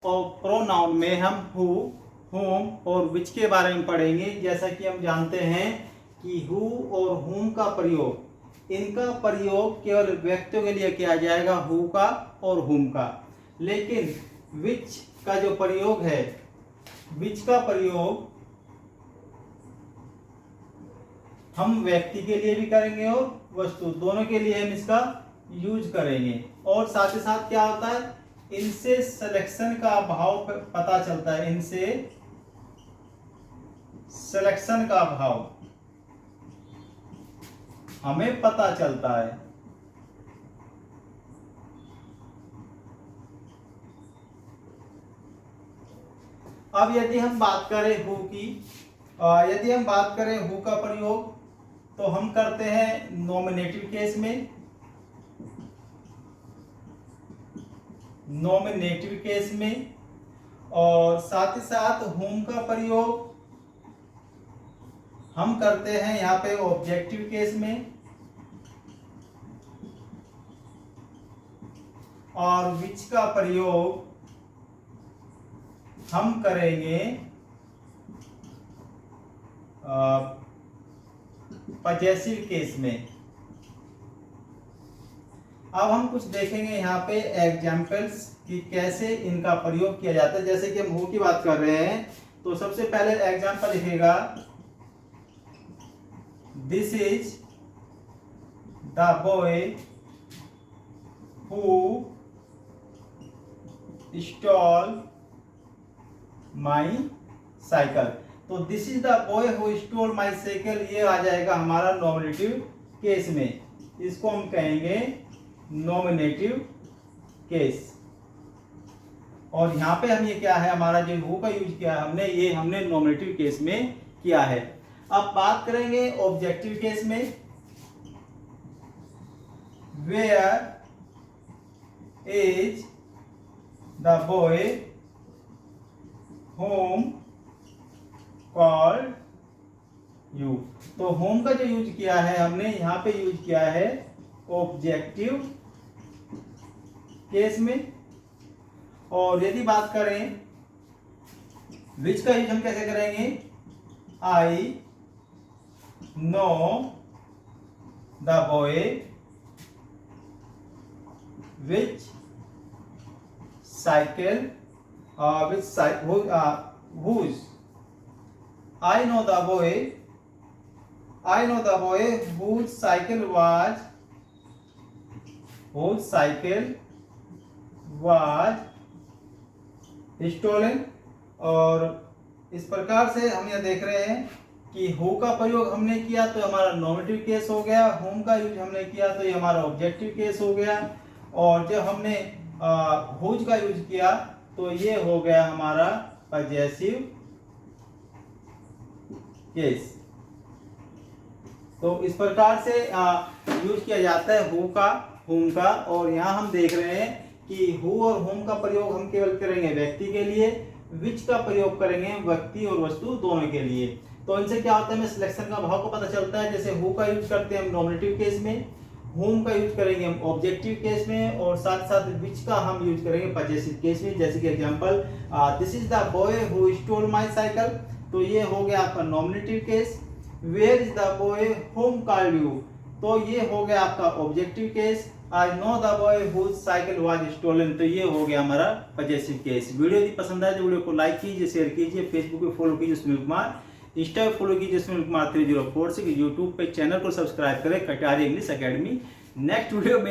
और प्रोनाउन में हम हु, whom और which के बारे में पढ़ेंगे। जैसा कि हम जानते हैं कि who और whom का प्रयोग, इनका प्रयोग केवल व्यक्तियों के लिए किया जाएगा, who का और whom का। लेकिन which का जो प्रयोग है, which का प्रयोग हम व्यक्ति के लिए भी करेंगे और वस्तु, दोनों के लिए हम इसका यूज करेंगे। और साथ ही साथ क्या होता है, इनसे सिलेक्शन का भाव पता चलता है, इनसे सिलेक्शन का भाव हमें पता चलता है। अब यदि हम बात करें हु की, यदि हम बात करें हु का प्रयोग तो हम करते हैं नॉमिनेटिव केस में, नॉमिनेटिव केस में, और साथ ही साथ whom का प्रयोग हम करते हैं यहाँ पे ऑब्जेक्टिव केस में, और which का प्रयोग हम करेंगे पजेसिव केस में। अब हम कुछ देखेंगे यहाँ पे एग्जाम्पल्स कि कैसे इनका प्रयोग किया जाता है। जैसे कि हम हु की बात कर रहे हैं तो सबसे पहले एग्जाम्पल लिखेगा, this is the boy who stole my cycle. तो this is the boy who stole my cycle, ये आ जाएगा हमारा नॉमिनेटिव केस में, इसको हम कहेंगे नॉमिनेटिव केस। और यहाँ पे हम ये क्या है, हमारा जो हु का यूज किया है हमने, ये हमने नॉमिनेटिव केस में किया है। अब बात करेंगे ऑब्जेक्टिव केस में, where is the boy whom called you। तो whom का जो यूज किया है हमने, यहाँ पे यूज किया है ऑब्जेक्टिव केस में। और यदि बात करें which का यूज हम कैसे करेंगे, I know the boy which cycle whose I know the boy whose cycle was stolen। और इस प्रकार से हम यह देख रहे हैं कि हु का प्रयोग हमने किया तो हमारा नॉमिनेटिव केस हो गया, whom का यूज हमने किया तो ये हमारा ऑब्जेक्टिव केस हो गया, और जब हमने whose का यूज किया तो ये हो गया हमारा पजेसिव केस। तो इस प्रकार से यूज किया जाता है हु का, whom का। और यहाँ हम देख रहे हैं कि हु और whom का प्रयोग हम केवल करेंगे व्यक्ति के लिए, which का प्रयोग करेंगे व्यक्ति और वस्तु दोनों के लिए। तो इनसे क्या होता है, हमें सिलेक्शन का भाव को पता चलता है। जैसे हु का यूज करते हैं हम नॉमिनेटिव केस में, whom का यूज करेंगे हम ऑब्जेक्टिव केस में, और साथ साथ which का हम यूज करेंगे पजेसिव केस में। जैसे कि example, this is the boy who stole my cycle, तो ये हो गया आपका nominative case. Where is the boy whom called you, तो ये हो गया आपका objective case. I know the boy whose cycle was stolen, तो ये हो गया हमारा पजेसिव केस। वीडियो यदि पसंद आए तो वीडियो को लाइक कीजिए, शेयर कीजिए, फेसबुक पे फॉलो कीजिए सुनील कुमार, इंस्टा पे फॉलो कीजिए सुनील कुमार 304, यूट्यूब पे चैनल को सब्सक्राइब करें कटारी इंग्लिश एकेडमी। नेक्स्ट वीडियो में